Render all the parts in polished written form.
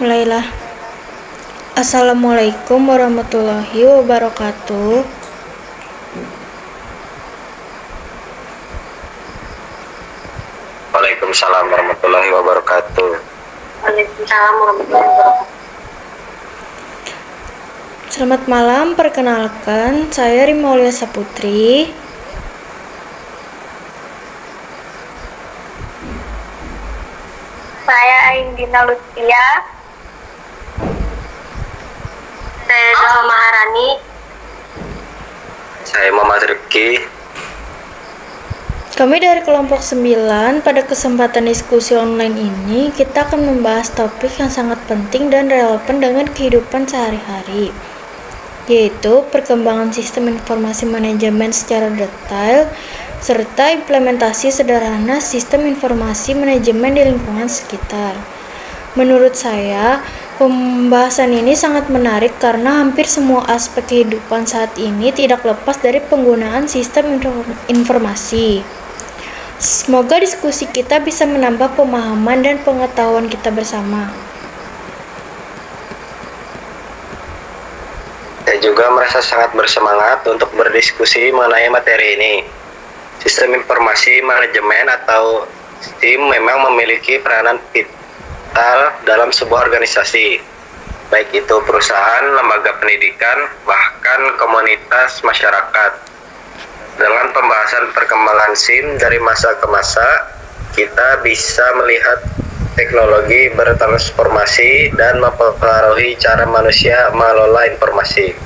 Mulailah. Assalamualaikum warahmatullahi wabarakatuh. Waalaikumsalam warahmatullahi wabarakatuh. Waalaikumsalam warahmatullahi wabarakatuh. Selamat malam, perkenalkan saya Rima Aulia Saputri. Saya Aindina Lutfia. Saya Dahlia Maharani. Saya Muhammad Rifki. Kami dari kelompok 9, pada kesempatan diskusi online ini kita akan membahas topik yang sangat penting dan relevan dengan kehidupan sehari-hari, yaitu perkembangan sistem informasi manajemen secara detail serta implementasi sederhana sistem informasi manajemen di lingkungan sekitar. Menurut saya, pembahasan ini sangat menarik karena hampir semua aspek kehidupan saat ini tidak lepas dari penggunaan sistem informasi. Semoga diskusi kita bisa menambah pemahaman dan pengetahuan kita bersama. Saya juga merasa sangat bersemangat untuk berdiskusi mengenai materi ini. Sistem informasi manajemen atau SIM memang memiliki peranan vital dalam sebuah organisasi, baik itu perusahaan, lembaga pendidikan, bahkan komunitas masyarakat. Dengan pembahasan perkembangan SIM dari masa ke masa, kita bisa melihat teknologi bertransformasi dan mempengaruhi cara manusia mengelola informasi.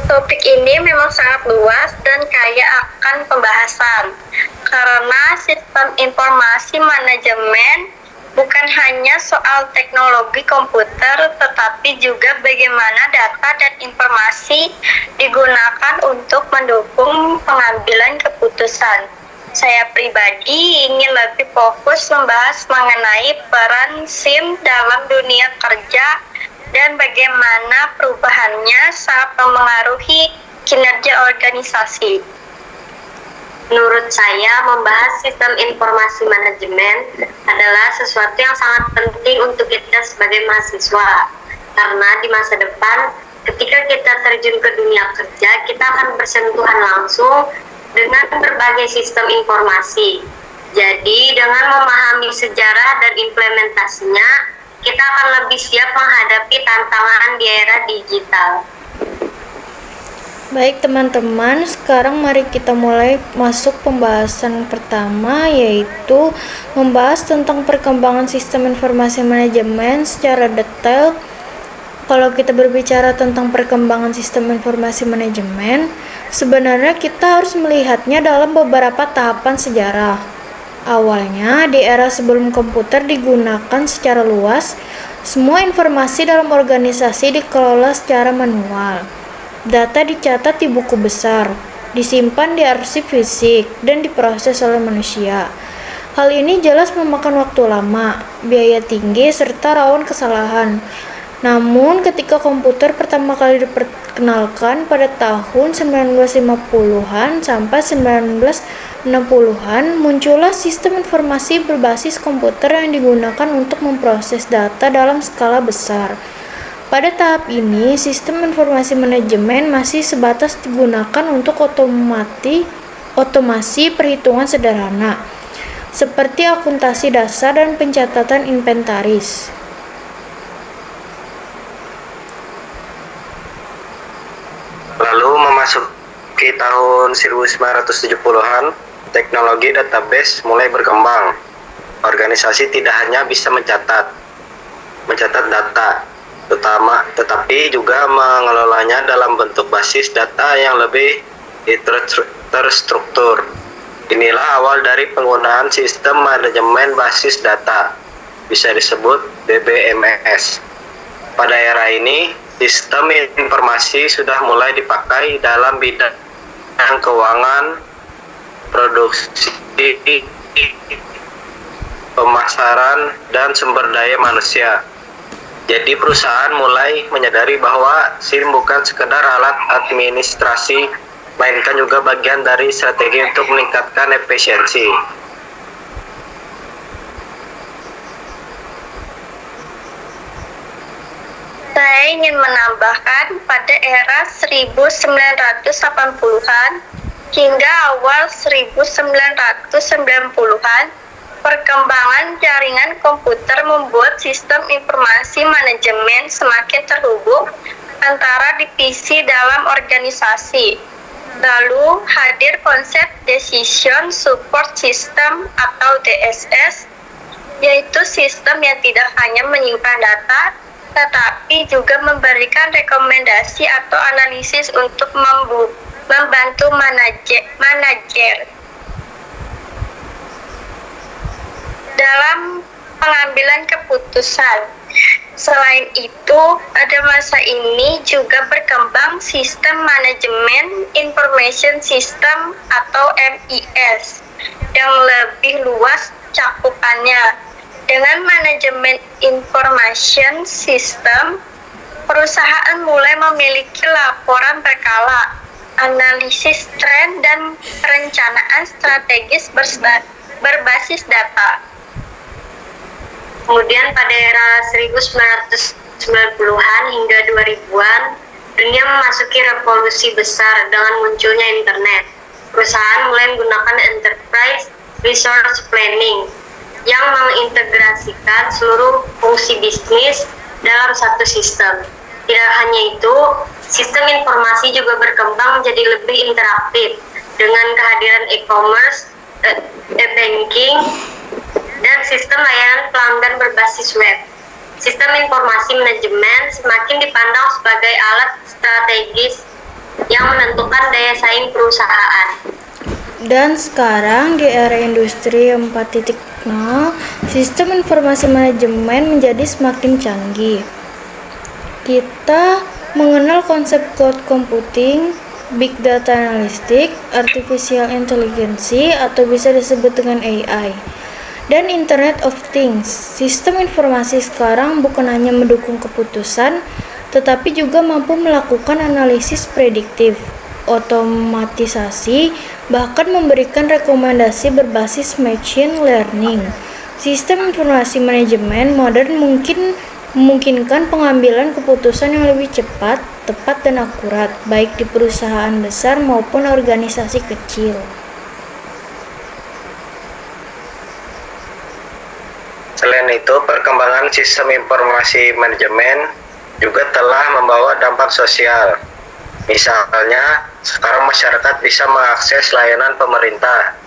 Topik ini memang sangat luas dan kaya akan pembahasan, karena sistem informasi manajemen bukan hanya soal teknologi komputer, tetapi juga bagaimana data dan informasi digunakan untuk mendukung pengambilan keputusan. Saya pribadi ingin lebih fokus membahas mengenai peran SIM dalam dunia kerja dan bagaimana perubahannya sangat mempengaruhi kinerja organisasi. Menurut saya, membahas sistem informasi manajemen adalah sesuatu yang sangat penting untuk kita sebagai mahasiswa. Karena di masa depan, ketika kita terjun ke dunia kerja, kita akan bersentuhan langsung dengan berbagai sistem informasi. Jadi, dengan memahami sejarah dan implementasinya, kita akan lebih siap menghadapi tantangan di era digital. Baik teman-teman, sekarang mari kita mulai masuk pembahasan pertama, yaitu membahas tentang perkembangan sistem informasi manajemen secara detail. Kalau kita berbicara tentang perkembangan sistem informasi manajemen, sebenarnya kita harus melihatnya dalam beberapa tahapan sejarah. Awalnya, di era sebelum komputer digunakan secara luas, semua informasi dalam organisasi dikelola secara manual. Data dicatat di buku besar, disimpan di arsip fisik, dan diproses oleh manusia. Hal ini jelas memakan waktu lama, biaya tinggi, serta rawan kesalahan. Namun, ketika komputer pertama kali diperkenalkan pada tahun 1950-an sampai 1960-an, muncullah sistem informasi berbasis komputer yang digunakan untuk memproses data dalam skala besar. Pada tahap ini, sistem informasi manajemen masih sebatas digunakan untuk otomasi perhitungan sederhana, seperti akuntansi dasar dan pencatatan inventaris. Lalu memasuki tahun 1970-an, teknologi database mulai berkembang. Organisasi tidak hanya bisa mencatat data, tetapi juga mengelolanya dalam bentuk basis data yang lebih terstruktur. Inilah awal dari penggunaan sistem manajemen basis data, bisa disebut DBMS. Pada era ini, sistem informasi sudah mulai dipakai dalam bidang keuangan, produksi, pemasaran, dan sumber daya manusia. Jadi perusahaan mulai menyadari bahwa SIM bukan sekedar alat administrasi, melainkan juga bagian dari strategi untuk meningkatkan efisiensi. ingin menambahkan pada era 1980-an hingga awal 1990-an, perkembangan jaringan komputer membuat sistem informasi manajemen semakin terhubung antara divisi dalam organisasi. Lalu hadir konsep Decision Support System atau DSS, yaitu sistem yang tidak hanya menyimpan data, tetapi juga memberikan rekomendasi atau analisis untuk membantu manajer dalam pengambilan keputusan. Selain itu, pada masa ini juga berkembang sistem manajemen information system atau MIS yang lebih luas cakupannya. Dengan manajemen information system, perusahaan mulai memiliki laporan berkala, analisis tren, dan perencanaan strategis berbasis data. Kemudian pada era 1990-an hingga 2000-an, dunia memasuki revolusi besar dengan munculnya internet. Perusahaan mulai menggunakan enterprise resource planning yang mengintegrasikan seluruh fungsi bisnis dalam satu sistem. Tidak hanya itu, sistem informasi juga berkembang menjadi lebih interaktif dengan kehadiran e-commerce, e-banking, dan sistem layanan pelanggan berbasis web. Sistem informasi manajemen semakin dipandang sebagai alat strategis yang menentukan daya saing perusahaan. Dan sekarang di era industri 4.0, sistem informasi manajemen menjadi semakin canggih. Kita mengenal konsep cloud computing, big data analytics, artificial intelligence, atau bisa disebut dengan AI. Dan Internet of Things. Sistem informasi sekarang bukan hanya mendukung keputusan, tetapi juga mampu melakukan analisis prediktif, otomatisasi, bahkan memberikan rekomendasi berbasis machine learning. Sistem informasi manajemen modern memungkinkan pengambilan keputusan yang lebih cepat, tepat, dan akurat, baik di perusahaan besar maupun organisasi kecil. Selain itu, perkembangan sistem informasi manajemen juga telah membawa dampak sosial. Misalnya, sekarang masyarakat bisa mengakses layanan pemerintah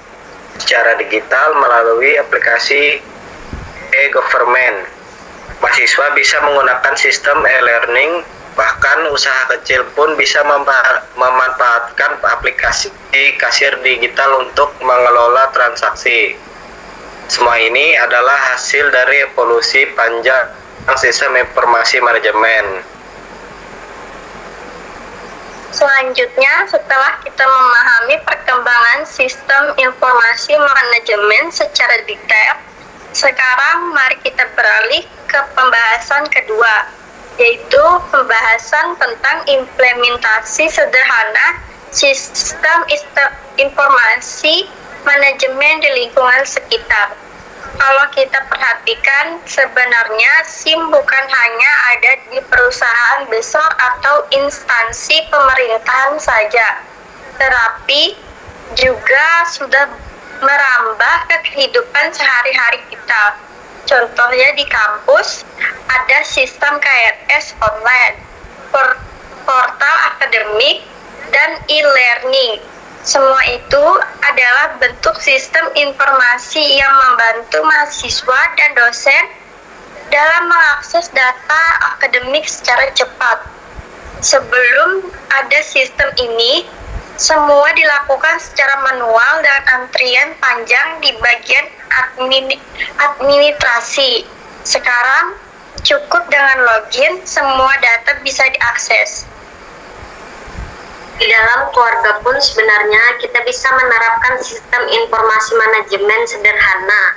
secara digital melalui aplikasi e-government. Mahasiswa bisa menggunakan sistem e-learning, bahkan usaha kecil pun bisa memanfaatkan aplikasi kasir digital untuk mengelola transaksi. Semua ini adalah hasil dari evolusi panjang sistem informasi manajemen. Selanjutnya, setelah kita memahami perkembangan sistem informasi manajemen secara detail, sekarang mari kita beralih ke pembahasan kedua, yaitu pembahasan tentang implementasi sederhana sistem informasi manajemen di lingkungan sekitar. Kalau kita perhatikan, sebenarnya SIM bukan hanya ada di perusahaan besar atau instansi pemerintahan saja, tetapi juga sudah merambah ke kehidupan sehari-hari kita. Contohnya di kampus, ada sistem KRS online, portal akademik, dan e-learning. Semua itu adalah bentuk sistem informasi yang membantu mahasiswa dan dosen dalam mengakses data akademik secara cepat. Sebelum ada sistem ini, semua dilakukan secara manual dan antrian panjang di bagian administrasi. Sekarang, cukup dengan login, semua data bisa diakses. Di dalam keluarga pun sebenarnya kita bisa menerapkan sistem informasi manajemen sederhana.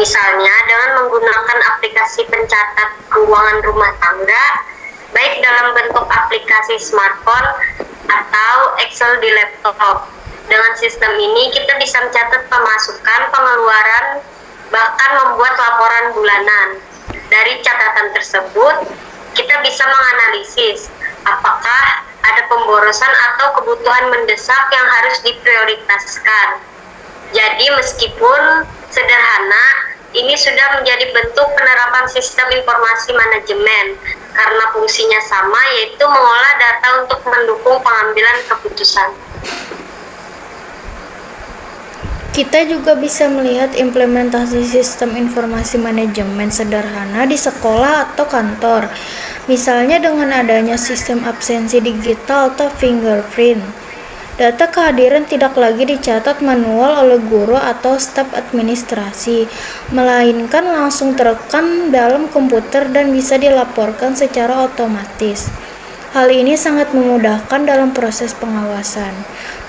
Misalnya dengan menggunakan aplikasi pencatat keuangan rumah tangga, baik dalam bentuk aplikasi smartphone atau Excel di laptop. Dengan sistem ini kita bisa mencatat pemasukan, pengeluaran, bahkan membuat laporan bulanan. Dari catatan tersebut, kita bisa menganalisis apakah ada pemborosan atau kebutuhan mendesak yang harus diprioritaskan. Jadi meskipun sederhana, ini sudah menjadi bentuk penerapan sistem informasi manajemen karena fungsinya sama, yaitu mengolah data untuk mendukung pengambilan keputusan. Kita juga bisa melihat implementasi sistem informasi manajemen sederhana di sekolah atau kantor. Misalnya dengan adanya sistem absensi digital atau fingerprint. Data kehadiran tidak lagi dicatat manual oleh guru atau staf administrasi, melainkan langsung terekam dalam komputer dan bisa dilaporkan secara otomatis. Hal ini sangat memudahkan dalam proses pengawasan,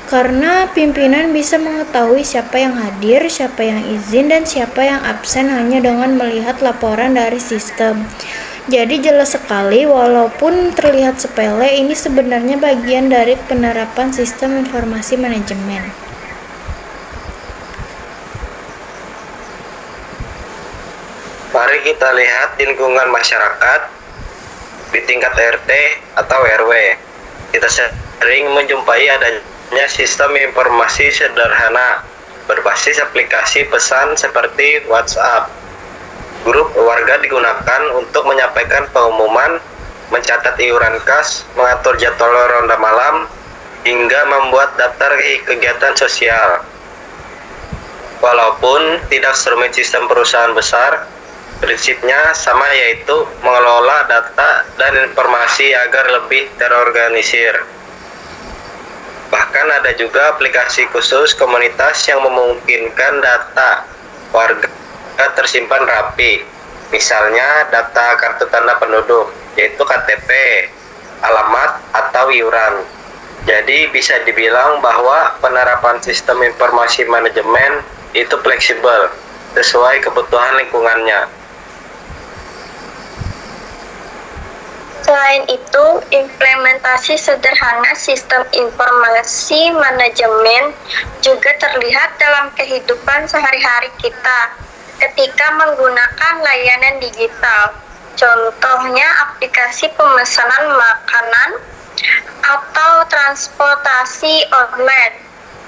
karena pimpinan bisa mengetahui siapa yang hadir, siapa yang izin, dan siapa yang absen hanya dengan melihat laporan dari sistem. Jadi jelas sekali, walaupun terlihat sepele, ini sebenarnya bagian dari penerapan sistem informasi manajemen. Mari kita lihat di lingkungan masyarakat, di tingkat RT atau RW. Kita sering menjumpai adanya sistem informasi sederhana berbasis aplikasi pesan seperti WhatsApp. Grup warga digunakan untuk menyampaikan pengumuman, mencatat iuran kas, mengatur jadwal ronda malam, hingga membuat daftar kegiatan sosial. Walaupun tidak serumit sistem perusahaan besar, prinsipnya sama, yaitu mengelola data dan informasi agar lebih terorganisir. Bahkan ada juga aplikasi khusus komunitas yang memungkinkan data warga tersimpan rapi, misalnya data kartu tanda penduduk, yaitu KTP, alamat, atau iuran. Jadi bisa dibilang bahwa penerapan sistem informasi manajemen itu fleksibel, sesuai kebutuhan lingkungannya. Selain itu, implementasi sederhana sistem informasi manajemen juga terlihat dalam kehidupan sehari-hari kita ketika menggunakan layanan digital. Contohnya aplikasi pemesanan makanan atau transportasi online.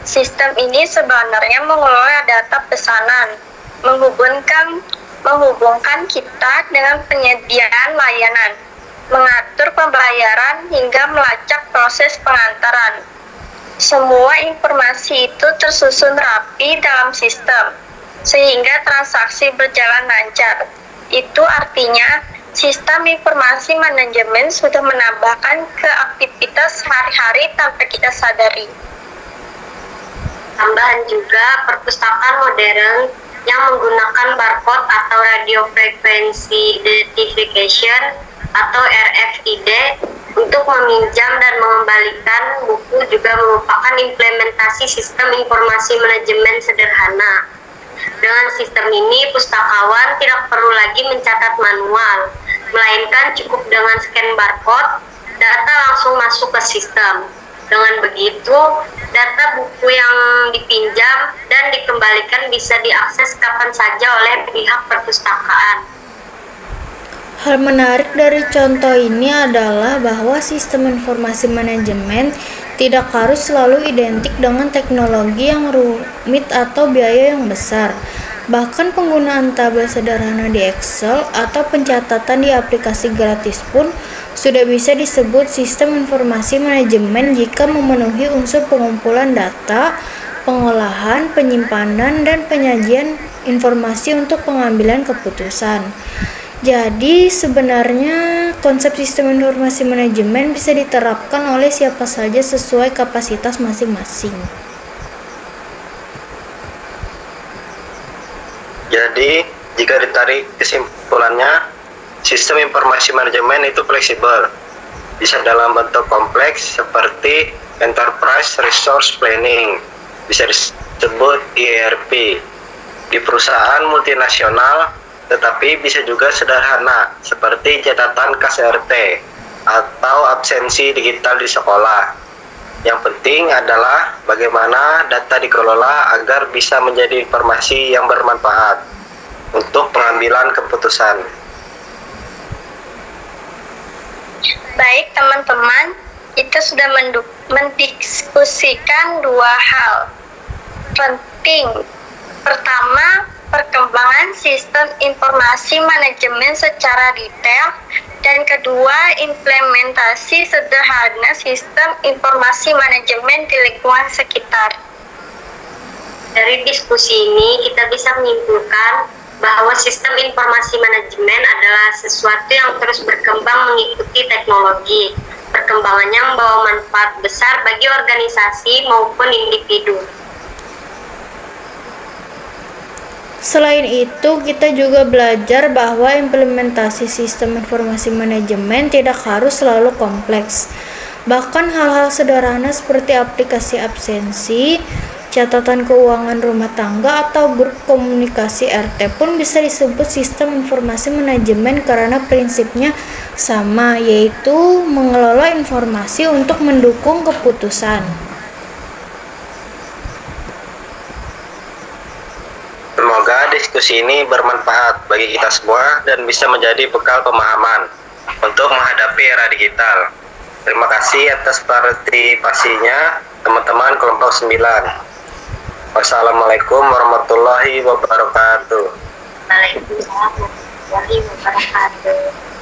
Sistem ini sebenarnya mengelola data pesanan, menghubungkan kita dengan penyediaan layanan, mengatur pembayaran hingga melacak proses pengantaran. Semua informasi itu tersusun rapi dalam sistem, sehingga transaksi berjalan lancar. Itu artinya sistem informasi manajemen sudah menambahkan ke aktivitas sehari-hari tanpa kita sadari. Tambahan juga perpustakaan modern yang menggunakan barcode atau radio frequency identification atau RFID untuk meminjam dan mengembalikan buku juga merupakan implementasi sistem informasi manajemen sederhana. Dengan sistem ini, pustakawan tidak perlu lagi mencatat manual, melainkan cukup dengan scan barcode, data langsung masuk ke sistem. Dengan begitu, data buku yang dipinjam dan dikembalikan bisa diakses kapan saja oleh pihak perpustakaan. Hal menarik dari contoh ini adalah bahwa sistem informasi manajemen tidak harus selalu identik dengan teknologi yang rumit atau biaya yang besar. Bahkan penggunaan tabel sederhana di Excel atau pencatatan di aplikasi gratis pun sudah bisa disebut sistem informasi manajemen jika memenuhi unsur pengumpulan data, pengolahan, penyimpanan, dan penyajian informasi untuk pengambilan keputusan. Jadi sebenarnya konsep sistem informasi manajemen bisa diterapkan oleh siapa saja sesuai kapasitas masing-masing. Jadi, jika ditarik kesimpulannya, sistem informasi manajemen itu fleksibel, bisa dalam bentuk kompleks seperti Enterprise Resource Planning, bisa disebut ERP, di perusahaan multinasional, tetapi bisa juga sederhana seperti catatan kas RT atau absensi digital di sekolah. Yang penting adalah bagaimana data dikelola agar bisa menjadi informasi yang bermanfaat untuk pengambilan keputusan. Baik teman-teman, kita sudah mendiskusikan dua hal penting. Pertama, perkembangan sistem informasi manajemen secara detail, dan kedua, implementasi sederhana sistem informasi manajemen di lingkungan sekitar. Dari diskusi ini kita bisa menyimpulkan bahwa sistem informasi manajemen adalah sesuatu yang terus berkembang mengikuti teknologi. Perkembangannya membawa manfaat besar bagi organisasi maupun individu. Selain itu, kita juga belajar bahwa implementasi sistem informasi manajemen tidak harus selalu kompleks. Bahkan hal-hal sederhana seperti aplikasi absensi, catatan keuangan rumah tangga, atau grup komunikasi RT pun bisa disebut sistem informasi manajemen karena prinsipnya sama, yaitu mengelola informasi untuk mendukung keputusan. Semoga diskusi ini bermanfaat bagi kita semua dan bisa menjadi bekal pemahaman untuk menghadapi era digital. Terima kasih atas partisipasinya teman-teman kelompok 9. Wassalamualaikum warahmatullahi wabarakatuh. Waalaikumsalam warahmatullahi wabarakatuh.